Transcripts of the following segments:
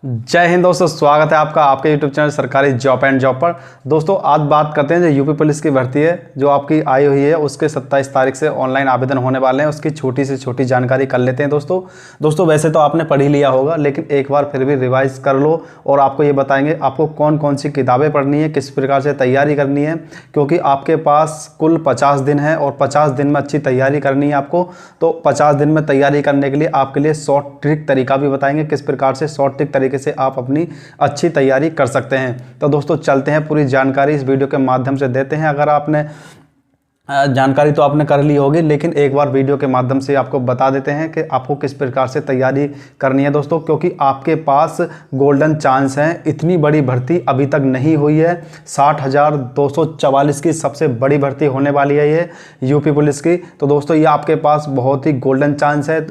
जय हिंद दोस्तों, स्वागत है आपका आपके यूट्यूब चैनल सरकारी जॉब एंड जॉब पर। दोस्तों आज बात करते हैं जो यूपी पुलिस की भर्ती है जो आपकी आई हुई है, उसके 27 तारीख से ऑनलाइन आवेदन होने वाले हैं। उसकी छोटी से छोटी जानकारी कर लेते हैं। दोस्तों वैसे तो आपने पढ़ ही लिया होगा, लेकिन एक बार फिर भी रिवाइज कर लो और आपको ये बताएंगे आपको कौन कौन सी किताबें पढ़नी है, किस प्रकार से तैयारी करनी है, क्योंकि आपके पास कुल 50 दिन है और 50 दिन में अच्छी तैयारी करनी है आपको। तो 50 दिन में तैयारी करने के लिए आपके लिए शॉर्ट ट्रिक तरीका भी बताएंगे, किस प्रकार से शॉर्ट ट्रिक तरीके से आप अपनी अच्छी तैयारी कर सकते हैं। तो दोस्तों चलते हैं, पूरी जानकारी इस वीडियो के माध्यम से देते हैं। अगर आपने जानकारी तो आपने कर ली होगी, लेकिन एक बार वीडियो के माध्यम से आपको बता देते हैं कि आपको किस प्रकार से तैयारी करनी है दोस्तों, क्योंकि आपके पास गोल्डन चांस है। इतनी बड़ी भर्ती अभी तक नहीं हुई है। 60,244 की सबसे बड़ी भर्ती होने वाली है ये यूपी पुलिस की। तो दोस्तों ये आपके पास बहुत ही गोल्डन चांस है।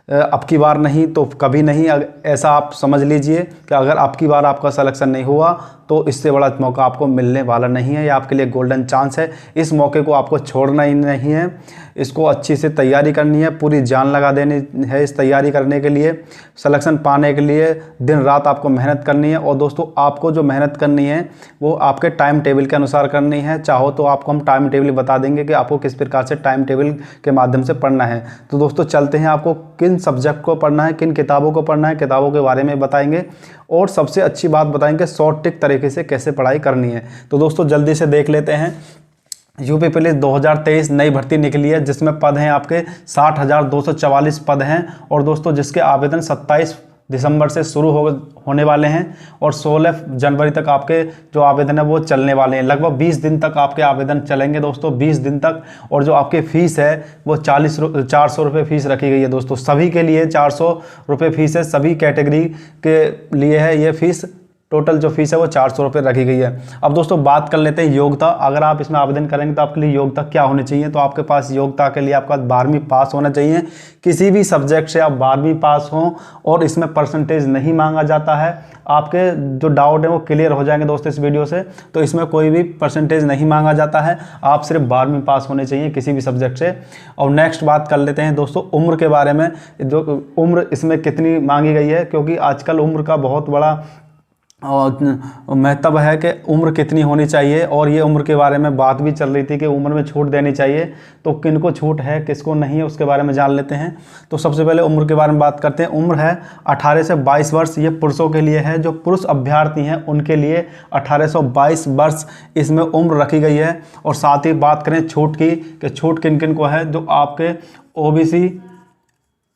अब की बार नहीं तो कभी नहीं, ऐसा आप समझ लीजिए कि अगर अब की बार आपका सिलेक्शन नहीं हुआ तो इससे बड़ा मौका आपको मिलने वाला नहीं है। ये आपके लिए गोल्डन चांस है। इस मौके को आपको छोड़ना ही नहीं है, इसको अच्छी से तैयारी करनी है, पूरी जान लगा देनी है इस तैयारी करने के लिए। सिलेक्शन पाने के लिए दिन रात आपको मेहनत करनी है। और दोस्तों आपको जो मेहनत करनी है वो आपके टाइम टेबल के अनुसार करनी है। चाहो तो आपको हम टाइम टेबल बता देंगे कि आपको किस प्रकार से टाइम टेबल के माध्यम से पढ़ना है। तो दोस्तों चलते हैं, आपको किन सब्जेक्ट को पढ़ना है, किन किताबों को पढ़ना है, किताबों के बारे में बताएंगे और सबसे अच्छी बात बताएंगे शॉर्ट ट्रिक तरीके से कैसे पढ़ाई करनी है। तो दोस्तों जल्दी से देख लेते हैं। यूपी पुलिस 2023 नई भर्ती निकली है, जिसमें पद हैं आपके 60,244 पद हैं। और दोस्तों जिसके आवेदन 27 दिसंबर से शुरू होने वाले हैं और 16 जनवरी तक आपके जो आवेदन है वो चलने वाले हैं। लगभग 20 दिन तक आपके आवेदन चलेंगे दोस्तों, 20 दिन तक। और जो आपकी फ़ीस है वो 400 रुपये फ़ीस रखी गई है दोस्तों। सभी के लिए 400 रुपये फ़ीस है, सभी कैटेगरी के लिए है ये फ़ीस। टोटल जो फीस है वो 400 रुपये रखी गई है। अब दोस्तों बात कर लेते हैं योग्यता। अगर आप इसमें आवेदन करेंगे तो आपके लिए योग्यता क्या होनी चाहिए। तो आपके पास योग्यता के लिए आपका 12वीं पास होना चाहिए। किसी भी सब्जेक्ट से आप 12वीं पास हों और इसमें परसेंटेज नहीं मांगा जाता है। आपके जो डाउट है वो क्लियर हो जाएंगे दोस्तों इस वीडियो से। तो इसमें कोई भी परसेंटेज नहीं मांगा जाता है, आप सिर्फ 12वीं पास होने चाहिए किसी भी सब्जेक्ट से। और नेक्स्ट बात कर लेते हैं दोस्तों उम्र के बारे में। जो उम्र इसमें कितनी मांगी गई है, क्योंकि आजकल उम्र का बहुत बड़ा महत्व है कि उम्र कितनी होनी चाहिए। और ये उम्र के बारे में बात भी चल रही थी कि उम्र में छूट देनी चाहिए। तो किनको छूट है किसको नहीं है उसके बारे में जान लेते हैं। तो सबसे पहले उम्र के बारे में बात करते हैं। उम्र है 18 से 22 वर्ष, ये पुरुषों के लिए है। जो पुरुष अभ्यर्थी हैं उनके लिए 18 से 22 वर्ष इसमें उम्र रखी गई है। और साथ ही बात करें छूट की कि छूट किन किन को है। जो आपके OBC,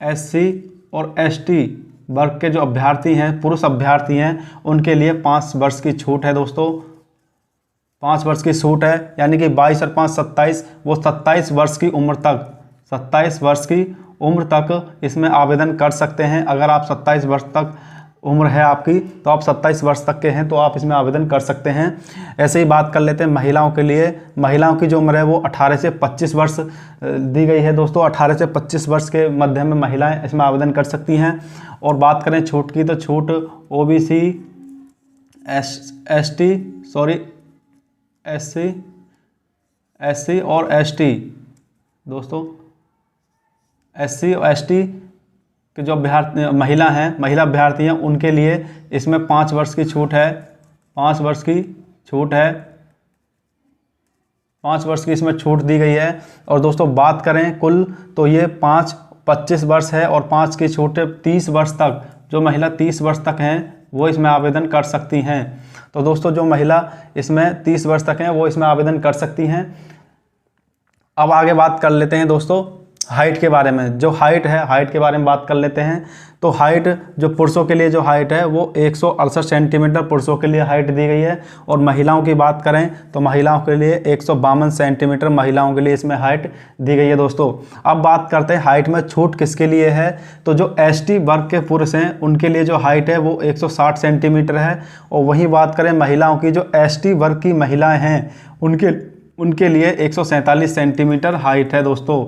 SC और ST वर्ग के जो अभ्यर्थी हैं, पुरुष अभ्यर्थी हैं, उनके लिए 5 वर्ष की छूट है दोस्तों। 5 वर्ष की छूट है, यानी कि 22 और 5 27, वो 27 वर्ष की उम्र तक, 27 वर्ष की उम्र तक इसमें आवेदन कर सकते हैं। अगर आप 27 वर्ष तक उम्र है आपकी तो आप 27 वर्ष तक के हैं तो आप इसमें आवेदन कर सकते हैं। ऐसे ही बात कर लेते हैं महिलाओं के लिए। महिलाओं की जो उम्र है वो 18 से 25 वर्ष दी गई है दोस्तों। 18 से 25 वर्ष के मध्य में महिलाएं इसमें आवेदन कर सकती हैं। और बात करें छूट की तो छूट OBC, SC और ST दोस्तों, SC और ST कि जो महिला अभ्यर्थी हैं उनके लिए इसमें 5 वर्ष की छूट है। 5 वर्ष की छूट है, 5 वर्ष की इसमें छूट दी गई है। और दोस्तों बात करें कुल तो ये 25 वर्ष है और 5 की छूट 30 वर्ष तक। जो महिला 30 वर्ष तक हैं वो इसमें आवेदन कर सकती हैं। तो दोस्तों जो महिला इसमें 30 वर्ष तक हैं वो इसमें आवेदन कर सकती हैं। अब आगे बात कर लेते हैं दोस्तों हाइट के बारे में। जो हाइट है, हाइट के बारे में बात कर लेते हैं। तो हाइट जो पुरुषों के लिए जो हाइट है वो 168 सेंटीमीटर पुरुषों के लिए हाइट दी गई है। और महिलाओं की बात करें तो महिलाओं के लिए 152 सेंटीमीटर महिलाओं के लिए इसमें हाइट दी गई है दोस्तों। अब बात करते हैं हाइट में छूट किसके लिए है। तो जो ST वर्ग के पुरुष हैं उनके लिए जो हाइट है वो 160 सेंटीमीटर है। और वहीं बात करें महिलाओं की, जो ST वर्ग की महिलाएँ हैं उनके लिए 147 सेंटीमीटर हाइट है दोस्तों।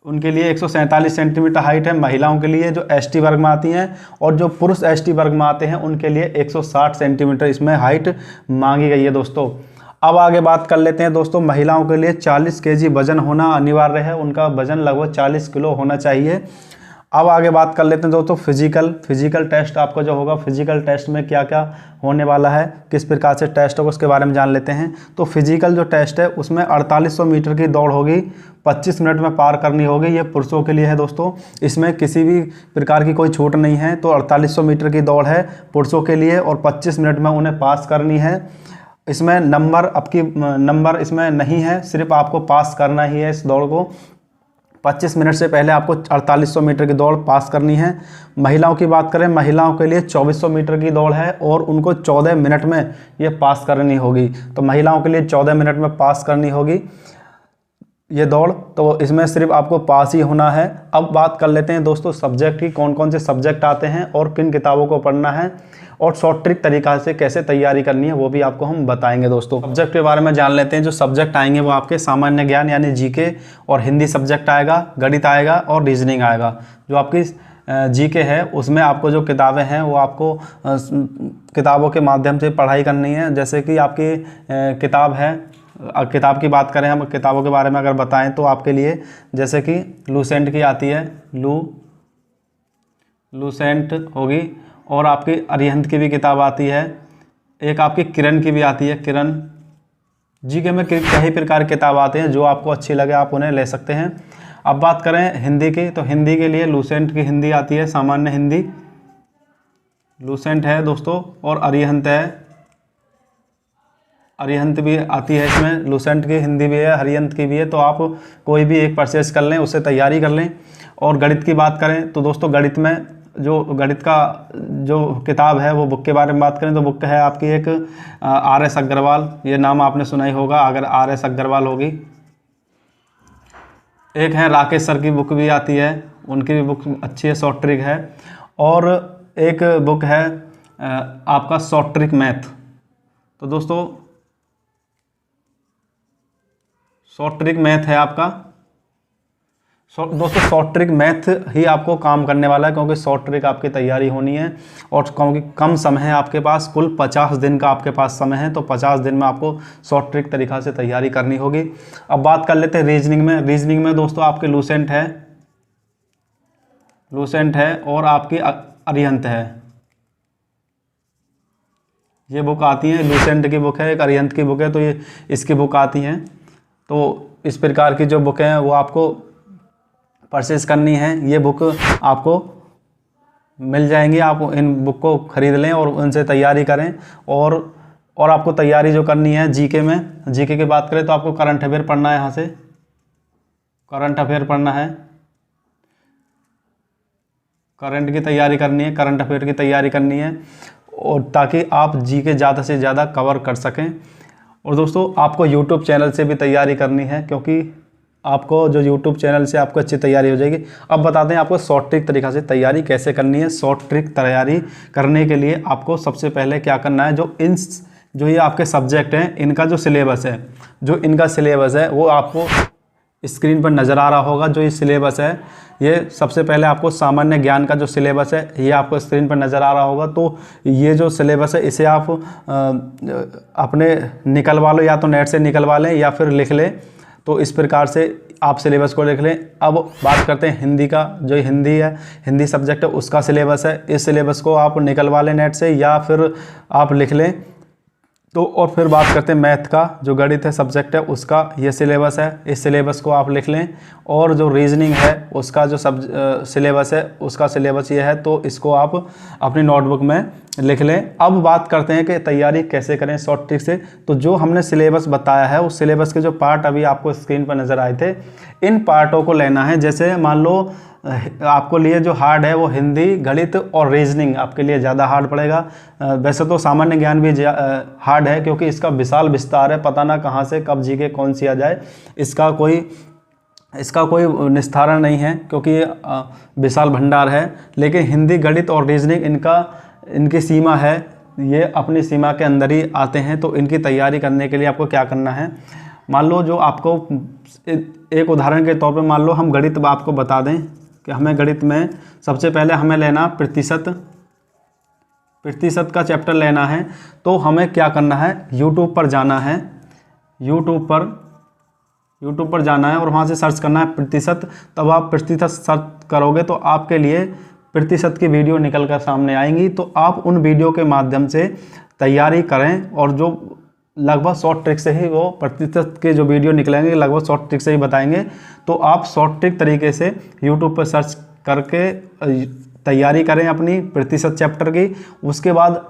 उनके लिए 147 सेंटीमीटर हाइट है महिलाओं के लिए जो ST वर्ग में आती हैं। और जो पुरुष ST वर्ग में आते हैं उनके लिए 160 सेंटीमीटर इसमें हाइट मांगी गई है दोस्तों। अब आगे बात कर लेते हैं दोस्तों महिलाओं के लिए 40 kg वजन होना अनिवार्य है। उनका वजन लगभग 40 किलो होना चाहिए। अब आगे बात कर लेते हैं दोस्तों फिजिकल टेस्ट आपका जो होगा, फिजिकल टेस्ट में क्या क्या होने वाला है, किस प्रकार से टेस्ट होगा उसके बारे में जान लेते हैं। तो फिजिकल जो टेस्ट है उसमें 4800 मीटर की दौड़ होगी, 25 मिनट में पार करनी होगी। ये पुरुषों के लिए है दोस्तों, इसमें किसी भी प्रकार की कोई छूट नहीं है। तो 4800 मीटर की दौड़ है पुरुषों के लिए और 25 मिनट में उन्हें पास करनी है। इसमें नंबर इसमें नहीं है, सिर्फ आपको पास करना ही है इस दौड़ को। 25 मिनट से पहले आपको 4800 मीटर की दौड़ पास करनी है। महिलाओं की बात करें, महिलाओं के लिए 2400 मीटर की दौड़ है और उनको 14 मिनट में ये पास करनी होगी। तो महिलाओं के लिए 14 मिनट में पास करनी होगी ये दौड़। तो इसमें सिर्फ आपको पास ही होना है। अब बात कर लेते हैं दोस्तों सब्जेक्ट की, कौन कौन से सब्जेक्ट आते हैं और किन किताबों को पढ़ना है और शॉर्ट ट्रिक तरीका से कैसे तैयारी करनी है वो भी आपको हम बताएंगे दोस्तों। सब्जेक्ट के बारे में जान लेते हैं। जो सब्जेक्ट आएंगे वो आपके सामान्य ज्ञान यानी जीके और हिंदी सब्जेक्ट आएगा, गणित आएगा और रीजनिंग आएगा। जो आपकी जीके है उसमें आपको जो किताबें हैं वो आपको किताबों के माध्यम से पढ़ाई करनी है। जैसे कि आपकी किताब है, किताब की बात करें हम, किताबों के बारे में अगर बताएं तो आपके लिए जैसे कि लूसेंट की आती है, लूसेंट होगी, और आपकी अरिहंत की भी किताब आती है, एक आपकी किरण की भी आती है, किरण। जीके में कई प्रकार की किताब आते हैं, जो आपको अच्छी लगे आप उन्हें ले सकते हैं। अब बात करें हिंदी की, तो हिंदी के लिए लूसेंट की हिंदी आती है, सामान्य हिंदी लूसेंट है दोस्तों, और अरिहंत है, अरिहंत भी आती है। इसमें लूसेंट की हिंदी भी है, अरिहंत की भी है। तो आप कोई भी एक परचेज कर लें, उससे तैयारी कर लें। और गणित की बात करें तो दोस्तों गणित में जो गणित का जो किताब है वो बुक के बारे में बात करें तो बुक है आपकी एक RS अग्रवाल, ये नाम आपने सुना ही होगा अगर RS अग्रवाल होगी। एक है राकेश सर की बुक भी आती है, उनकी भी बुक अच्छी है, शॉर्ट ट्रिक है। और एक बुक है आपका शॉर्ट ट्रिक मैथ। तो दोस्तों शॉर्ट ट्रिक मैथ है आपका। दोस्तों शॉर्ट ट्रिक मैथ ही आपको काम करने वाला है, क्योंकि शॉर्ट ट्रिक आपकी तैयारी होनी है और क्योंकि कम समय है आपके पास, कुल 50 दिन का आपके पास समय है। तो 50 दिन में आपको शॉर्ट ट्रिक तरीका से तैयारी करनी होगी। अब बात कर लेते हैं रीजनिंग में। रीजनिंग में दोस्तों आपके लूसेंट है और आपकी अरिहंत है। ये बुक आती है, लूसेंट की बुक है, एक अरिहंत की बुक है, तो ये इसकी बुक आती हैं। तो इस प्रकार की जो बुक हैं वो आपको परचेज करनी है। ये बुक आपको मिल जाएंगी, आप इन बुक को खरीद लें और उनसे तैयारी करें। और आपको तैयारी जो करनी है जीके में, जीके की बात करें तो आपको करंट अफेयर पढ़ना है, यहाँ से करंट अफेयर पढ़ना है, करंट की तैयारी करनी है, करंट अफेयर की तैयारी करनी है, और ताकि आप जीके ज़्यादा से ज़्यादा कवर कर सकें। और दोस्तों आपको यूट्यूब चैनल से भी तैयारी करनी है, क्योंकि आपको जो यूट्यूब चैनल से आपको अच्छी तैयारी हो जाएगी। अब बताते हैं आपको शॉर्ट ट्रिक तरीका से तैयारी कैसे करनी है। शॉर्ट ट्रिक तैयारी करने के लिए आपको सबसे पहले क्या करना है, जो ये आपके सब्जेक्ट हैं इनका जो सिलेबस है, वो आपको स्क्रीन पर नज़र आ रहा होगा। जो ये सिलेबस है, ये सबसे पहले आपको सामान्य ज्ञान का जो सिलेबस है ये आपको स्क्रीन पर नज़र आ रहा होगा। तो ये जो सिलेबस है इसे आप अपने निकलवा लो, या तो नेट से निकलवा लें या फिर लिख लें। तो इस प्रकार से आप सिलेबस को लिख लें। अब बात करते हैं हिंदी का। जो हिंदी है, हिंदी सब्जेक्ट है, उसका सिलेबस है। इस सिलेबस को आप निकलवा लें नेट से या फिर आप लिख लें। तो और फिर बात करते हैं मैथ का, जो गणित है सब्जेक्ट है, उसका ये सिलेबस है, इस सिलेबस को आप लिख लें। और जो रीजनिंग है उसका जो सिलेबस है, उसका सिलेबस ये है, तो इसको आप अपनी नोटबुक में लिख लें। अब बात करते हैं कि तैयारी कैसे करें शॉर्ट ट्रिक से। तो जो हमने सिलेबस बताया है, उस सिलेबस के जो पार्ट अभी आपको स्क्रीन पर नज़र आए थे, इन पार्टों को लेना है। जैसे मान लो आपको लिए जो हार्ड है वो हिंदी, गणित और रीजनिंग आपके लिए ज़्यादा हार्ड पड़ेगा। वैसे तो सामान्य ज्ञान भी हार्ड है, क्योंकि इसका विशाल विस्तार है, पता ना कहाँ से कब जीके कौन सी आ जाए, इसका कोई निस्तारण नहीं है, क्योंकि ये विशाल भंडार है। लेकिन हिंदी, गणित और रीजनिंग इनकी सीमा है, ये अपनी सीमा के अंदर ही आते हैं। तो इनकी तैयारी करने के लिए आपको क्या करना है, मान लो जो आपको एक उदाहरण के तौर पे मान लो हम गणित आपको बता दें कि हमें गणित में सबसे पहले हमें लेना प्रतिशत का चैप्टर लेना है। तो हमें क्या करना है, यूट्यूब पर जाना है। यूट्यूब पर यूट्यूब पर जाना है और वहाँ से सर्च करना है प्रतिशत। तब आप प्रतिशत सर्च करोगे तो आपके लिए प्रतिशत की वीडियो निकल कर सामने आएंगी। तो आप उन वीडियो के माध्यम से तैयारी करें, और जो लगभग शॉर्ट ट्रिक से ही वो प्रतिशत के जो वीडियो निकलेंगे लगभग शॉर्ट ट्रिक से ही बताएंगे। तो आप शॉर्ट ट्रिक तरीके से यूट्यूब पर सर्च करके तैयारी करें अपनी प्रतिशत चैप्टर की। उसके बाद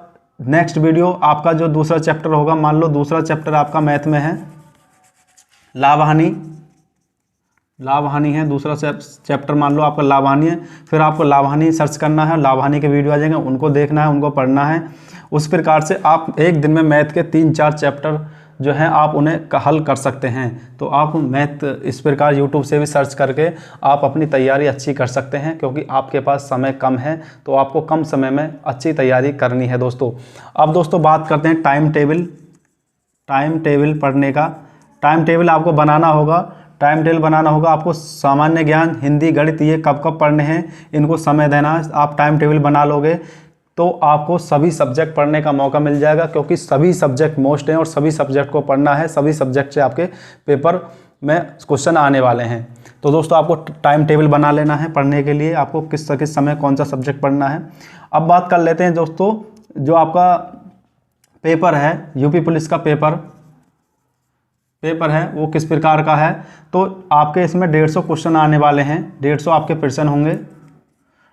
नेक्स्ट वीडियो आपका जो दूसरा चैप्टर होगा, मान लो दूसरा चैप्टर आपका मैथ में है लाभ हानि है, दूसरा चैप्टर मान लो आपका लाभ हानि है, फिर आपको लाभ हानि सर्च करना है, लाभ हानि के वीडियो आ जाएंगे, उनको देखना है, उनको पढ़ना है। उस प्रकार से आप एक दिन में मैथ के 3-4 चैप्टर जो हैं आप उन्हें हल कर सकते हैं। तो आप मैथ इस प्रकार यूट्यूब से भी सर्च करके आप अपनी तैयारी अच्छी कर सकते हैं, क्योंकि आपके पास समय कम है तो आपको कम समय में अच्छी तैयारी करनी है दोस्तों। अब दोस्तों बात करते हैं टाइम टेबल पढ़ने का। टाइम टेबल आपको बनाना होगा। टाइम टेबल बनाना होगा आपको। सामान्य ज्ञान, हिंदी, गणित ये कब कब पढ़ने हैं इनको समय देना है। आप टाइम टेबल बना लोगे तो आपको सभी सब्जेक्ट पढ़ने का मौका मिल जाएगा, क्योंकि सभी सब्जेक्ट मोस्ट हैं और सभी सब्जेक्ट को पढ़ना है। सभी सब्जेक्ट से आपके पेपर में क्वेश्चन आने वाले हैं। तो दोस्तों आपको टाइम टेबल बना लेना है पढ़ने के लिए, आपको किस समय कौन सा सब्जेक्ट पढ़ना है। अब बात कर लेते हैं दोस्तों, जो आपका पेपर है यूपी पुलिस का पेपर है वो किस प्रकार का है। तो आपके इसमें 150 क्वेश्चन आने वाले हैं। 150 आपके प्रश्न होंगे,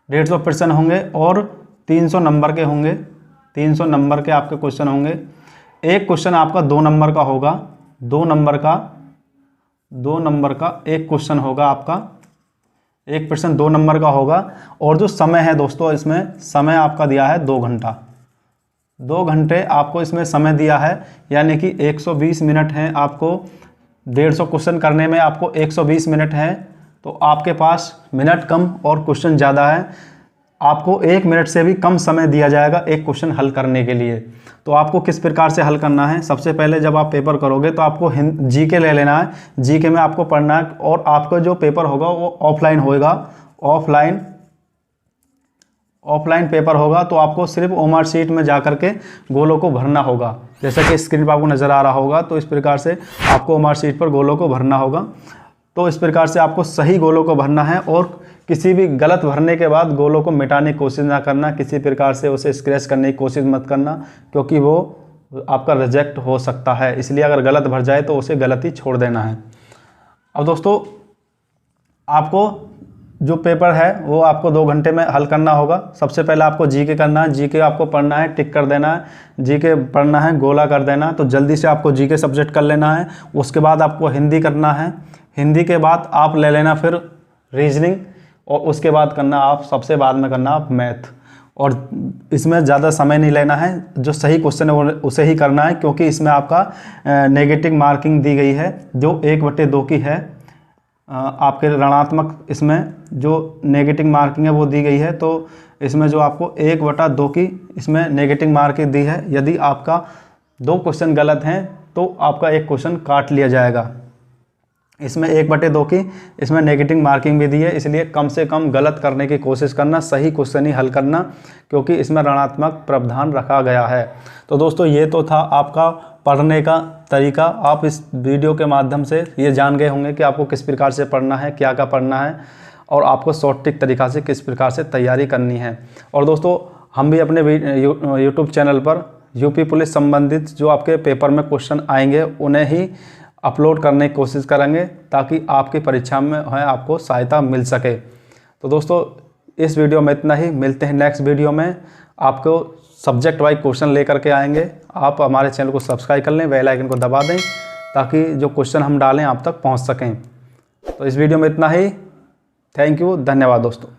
150 प्रश्न होंगे और 300 नंबर के होंगे। 300 नंबर के आपके क्वेश्चन होंगे। एक क्वेश्चन आपका 2 नंबर का होगा। 2 नंबर का एक क्वेश्चन होगा आपका। एक प्रश्न 2 नंबर का होगा। और जो समय है दोस्तों, इसमें समय आपका दिया है 2 घंटा। 2 घंटे आपको इसमें समय दिया है, यानी कि 120 मिनट हैं आपको। 150 क्वेश्चन करने में आपको 120 मिनट है। तो आपके पास मिनट कम और क्वेश्चन ज़्यादा है। आपको 1 मिनट से भी कम समय दिया जाएगा एक क्वेश्चन हल करने के लिए। तो आपको किस प्रकार से हल करना है, सबसे पहले जब आप पेपर करोगे तो आपको जीके ले लेना है। जीके में आपको पढ़ना है, और आपका जो पेपर होगा वो ऑफलाइन होगा। ऑफलाइन पेपर होगा। तो आपको सिर्फ ओमार शीट में जा करके गोलों को भरना होगा। जैसा कि स्क्रीन पर आपको नज़र आ रहा होगा, तो इस प्रकार से आपको ओमार शीट पर गोलों को भरना होगा। तो इस प्रकार से आपको सही गोलों को भरना है, और किसी भी गलत भरने के बाद गोलों को मिटाने की कोशिश ना करना। किसी प्रकार से उसे स्क्रैच करने की कोशिश मत करना, क्योंकि वो आपका रिजेक्ट हो सकता है। इसलिए अगर गलत भर जाए तो उसे गलती छोड़ देना है। अब दोस्तों आपको जो पेपर है वो आपको 2 घंटे में हल करना होगा। सबसे पहले आपको जीके करना है। जीके आपको पढ़ना है, टिक कर देना है। जीके पढ़ना है, गोला कर देना। तो जल्दी से आपको जीके सब्जेक्ट कर लेना है। उसके बाद आपको हिंदी करना है। हिंदी के बाद आप ले लेना फिर रीजनिंग, और उसके बाद करना आप सबसे बाद में करना आप मैथ। और इसमें ज़्यादा समय नहीं लेना है। जो सही क्वेश्चन है उसे ही करना है, क्योंकि इसमें आपका नेगेटिव मार्किंग दी गई है जो 1/2 की है। आपके ऋणात्मक इसमें जो नेगेटिव मार्किंग है वो दी गई है। तो इसमें जो आपको 1/2 की इसमें नेगेटिव मार्किंग दी है। यदि आपका 2 क्वेश्चन गलत हैं तो आपका एक क्वेश्चन काट लिया जाएगा। इसमें 1/2 की इसमें नेगेटिव मार्किंग भी दी है। इसलिए कम से कम गलत करने की कोशिश करना, सही क्वेश्चन ही हल करना, क्योंकि इसमें ऋणात्मक प्रावधान रखा गया है। तो दोस्तों ये तो था आपका पढ़ने का तरीका। आप इस वीडियो के माध्यम से ये जान गए होंगे कि आपको किस प्रकार से पढ़ना है, क्या क्या पढ़ना है, और आपको शॉर्ट ट्रिक तरीका से किस प्रकार से तैयारी करनी है। और दोस्तों हम भी अपने यूट्यूब चैनल पर यूपी पुलिस संबंधित जो आपके पेपर में क्वेश्चन आएंगे उन्हें ही अपलोड करने की कोशिश करेंगे, ताकि आपकी परीक्षा में आपको सहायता मिल सके। तो दोस्तों इस वीडियो में इतना ही। मिलते हैं नेक्स्ट वीडियो में। आपको सब्जेक्ट वाइज क्वेश्चन लेकर के आएंगे। आप हमारे चैनल को सब्सक्राइब कर लें, बेल आइकन को दबा दें, ताकि जो क्वेश्चन हम डालें आप तक पहुंच सकें। तो इस वीडियो में इतना ही। थैंक यू, धन्यवाद दोस्तों।